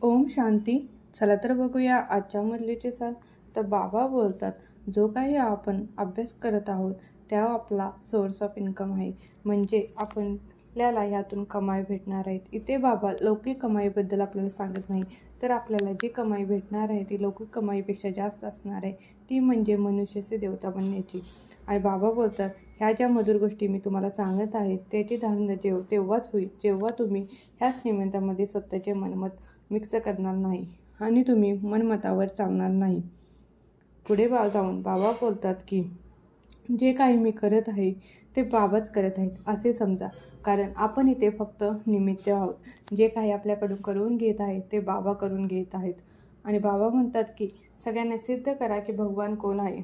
ओम शांती. चला तर बघूया आजच्या मुरलीचे सार. तर बाबा बोलतात, जो काही आपण अभ्यास करत आहोत त्या आपला सोर्स ऑफ इन्कम आहे. म्हणजे आपल्याला ह्यातून कमाई भेटणार आहेत. इथे बाबा लौकिक कमाईबद्दल आपल्याला सांगत नाही, तर आपल्याला जी कमाई भेटणार आहे ती लौकिक कमाईपेक्षा जास्त असणार आहे. ती म्हणजे मनुष्याचे देवता बनण्याची. आणि बाबा बोलतात, ह्या ज्या मधुर गोष्टी मी तुम्हाला सांगत आहे त्याची धारणा तेव्हाच होईल जेव्हा तुम्ही ह्या श्रीमंतामध्ये स्वतःचे मनमत मिक्स करणार नाही आणि तुम्ही मनमतावर चालणार नाही. पुढे जाऊन बाबा बोलतात की जे काही मी करत आहे ते बाबाच करत आहेत असे समजा, कारण आपण इथे फक्त निमित्त आहोत. जे काही आपल्याकडून करून घेत आहेत ते बाबा करून घेत आहेत. आणि बाबा म्हणतात की सगळ्यांना सिद्ध करा की भगवान कोण आहे.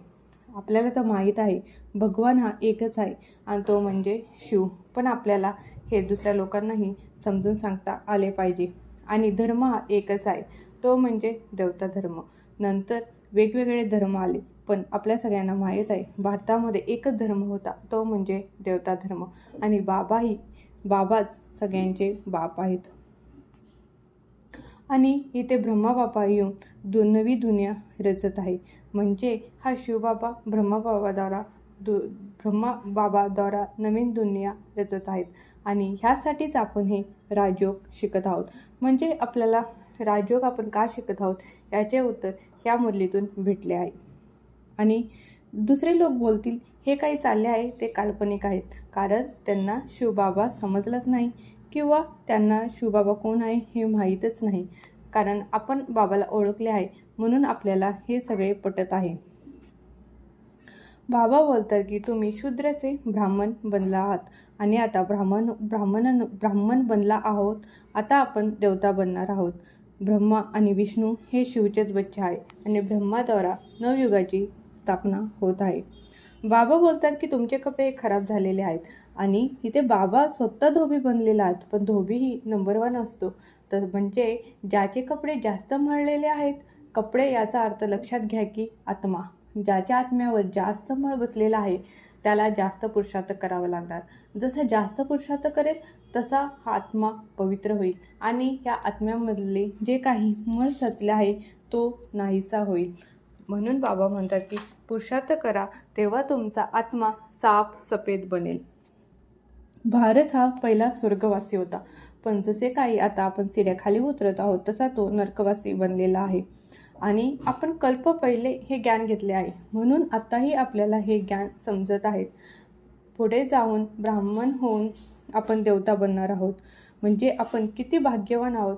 आपल्याला तर माहीत आहे भगवान हा एकच आहे आणि तो म्हणजे शिव. पण आपल्याला हे दुसऱ्या लोकांनाही समजून सांगता आले पाहिजे. आणि धर्म हा एकच आहे, तो म्हणजे देवता धर्म. नंतर वेगवेगळे धर्म आले, पण आपल्या सगळ्यांना माहीत आहे भारतामध्ये एकच धर्म होता, तो म्हणजे देवता धर्म. आणि बाबाच सगळ्यांचे बाप आहेत. आणि इथे ब्रह्मा बाबा येऊन नवी दुनिया रचत आहे. म्हणजे हा शिवबाबा ब्रह्मा बाबाद्वारा नवीन दुनिया रचत आहेत. आणि ह्यासाठीच आपण हे राजयोग शिकत आहोत. म्हणजे आपल्याला राजयोग आपण का शिकत आहोत याचे उत्तर या मुरलीतून भेटले आहे. आणि दुसरे लोक बोलतील हे काही चालले आहे ते काल्पनिक आहेत, कारण त्यांना शिवबाबा समजलंच नाही किंवा त्यांना शिवबाबा कोण आहे हे माहीतच नाही. कारण आपण बाबाला ओळखले आहे म्हणून आपल्याला हे सगळे पटत आहे. बाबा बोलतात की तुम्ही शूद्रचे ब्राह्मण बनला आहात आणि आता ब्राह्मण बनला आहोत. आता आपण देवता बनणार आहोत. ब्रह्मा आणि विष्णू हे शिवचेच बच्चे आहे आणि ब्रह्माद्वारा नवयुगाची स्थापना होत आहे. बाबा बोलतात की तुमचे कपडे खराब झालेले आहेत. आणि इथे बाबा स्वतः धोबी बनलेला आहेत, पण धोबी ही नंबर 1 असतो. तर म्हणजे ज्याचे कपडे जास्त मळलेले आहेत, कपडे याचा अर्थ लक्षात घ्या की आत्मा. ज्याच्या आत्म्यावर जास्त मळ बसलेला आहे त्याला जास्त पुरुषार्थ करावा लागणार. जसं जास्त पुरुषार्थ करेल तसा हा आत्मा पवित्र होईल आणि या आत्म्यामधले जे काही मळ साचले आहे तो नाहीसा होईल. म्हणून बाबा म्हणतात की पुरुषार्थ करा तेव्हा तुमचा आत्मा साफ सफेद बनेल. भारत हा पहिला स्वर्गवासी होता, पण जसे काही आता आपण सिड्याखाली उतरत आहोत तसा तो नरकवासी बनलेला आहे. आणि आपण कल्प पहिले हे ज्ञान घेतले आहे म्हणून आताही आपल्याला हे ज्ञान समजत आहेत. पुढे जाऊन ब्राह्मण होऊन आपण देवता बनणार आहोत. म्हणजे आपण किती भाग्यवान आहोत